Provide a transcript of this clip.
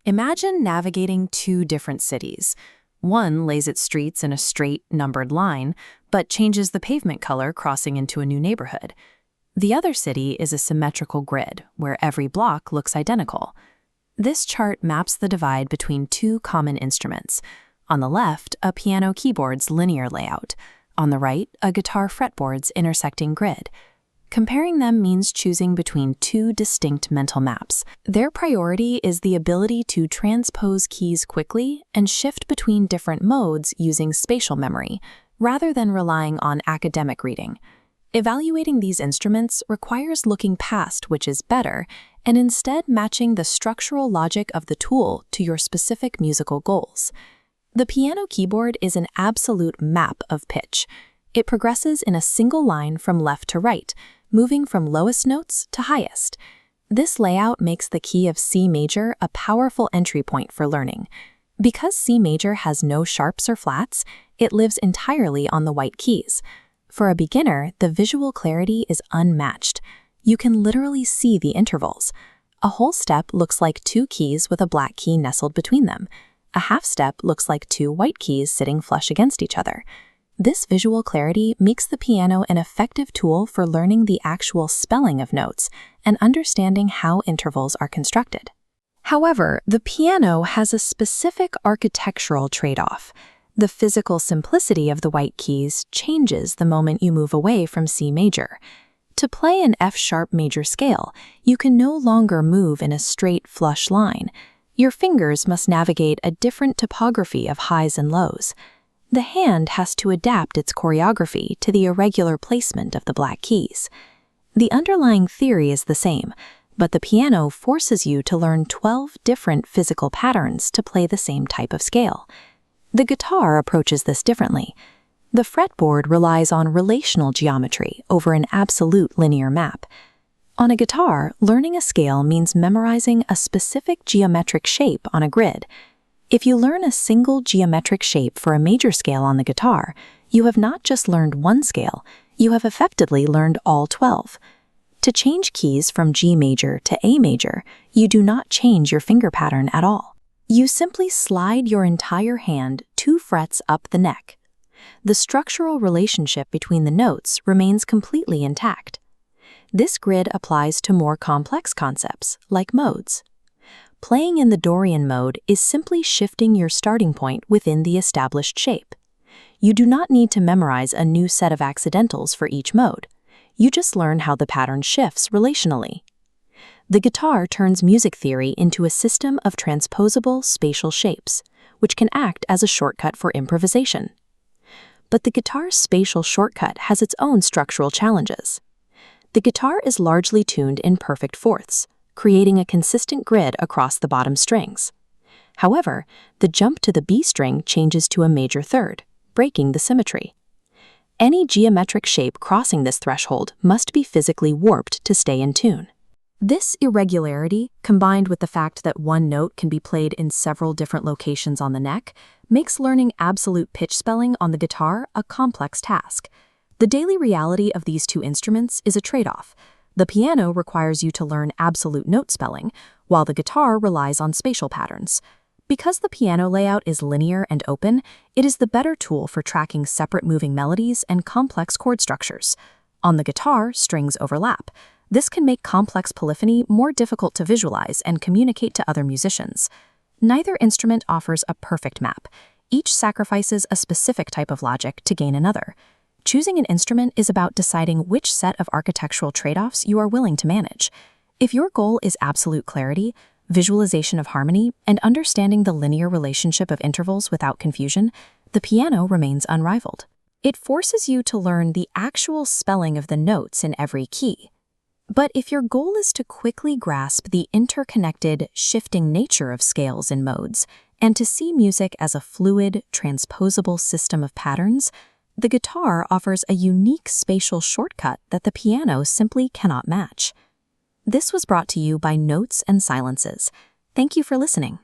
Imagine navigating two different cities. One lays its streets in a straight, numbered line, but changes the pavement color crossing into a new neighborhood. The other city is a symmetrical grid, where every block looks identical. This chart maps the divide between two common instruments. On the left, a piano keyboard's linear layout. On the right, a guitar fretboard's intersecting grid. Comparing them means choosing between two distinct mental maps. Their priority is the ability to transpose keys quickly and shift between different modes using spatial memory, rather than relying on academic reading. Evaluating these instruments requires looking past which is better and instead matching the structural logic of the tool to your specific musical goals. The piano keyboard is an absolute map of pitch. It progresses in a single line from left to right, moving from lowest notes to highest. This layout makes the key of C major a powerful entry point for learning. Because C major has no sharps or flats, it lives entirely on the white keys. For a beginner, the visual clarity is unmatched. You can literally see the intervals. A whole step looks like two keys with a black key nestled between them. A half step looks like two white keys sitting flush against each other. This visual clarity makes the piano an effective tool for learning the actual spelling of notes and understanding how intervals are constructed. However, the piano has a specific architectural trade-off. The physical simplicity of the white keys changes the moment you move away from C major. To play an F-sharp major scale, you can no longer move in a straight, flush line. Your fingers must navigate a different topography of highs and lows. The hand has to adapt its choreography to the irregular placement of the black keys. The underlying theory is the same, but the piano forces you to learn 12 different physical patterns to play the same type of scale. The guitar approaches this differently. The fretboard relies on relational geometry over an absolute linear map. On a guitar, learning a scale means memorizing a specific geometric shape on a grid. If you learn a single geometric shape for a major scale on the guitar, you have not just learned one scale, you have effectively learned all 12. To change keys from G major to A major, you do not change your finger pattern at all. You simply slide your entire hand 2 frets up the neck. The structural relationship between the notes remains completely intact. This grid applies to more complex concepts, like modes. Playing in the Dorian mode is simply shifting your starting point within the established shape. You do not need to memorize a new set of accidentals for each mode. You just learn how the pattern shifts relationally. The guitar turns music theory into a system of transposable spatial shapes, which can act as a shortcut for improvisation. But the guitar's spatial shortcut has its own structural challenges. The guitar is largely tuned in perfect fourths, creating a consistent grid across the bottom strings. However, the jump to the B string changes to a major third, breaking the symmetry. Any geometric shape crossing this threshold must be physically warped to stay in tune. This irregularity, combined with the fact that one note can be played in several different locations on the neck, makes learning absolute pitch spelling on the guitar a complex task. The daily reality of these two instruments is a trade-off. The piano requires you to learn absolute note spelling, while the guitar relies on spatial patterns. Because the piano layout is linear and open, it is the better tool for tracking separate moving melodies and complex chord structures. On the guitar, strings overlap. This can make complex polyphony more difficult to visualize and communicate to other musicians. Neither instrument offers a perfect map. Each sacrifices a specific type of logic to gain another. Choosing an instrument is about deciding which set of architectural trade-offs you are willing to manage. If your goal is absolute clarity, visualization of harmony, and understanding the linear relationship of intervals without confusion, the piano remains unrivaled. It forces you to learn the actual spelling of the notes in every key. But if your goal is to quickly grasp the interconnected, shifting nature of scales and modes, and to see music as a fluid, transposable system of patterns, the guitar offers a unique spatial shortcut that the piano simply cannot match. This was brought to you by Notes and Silences. Thank you for listening.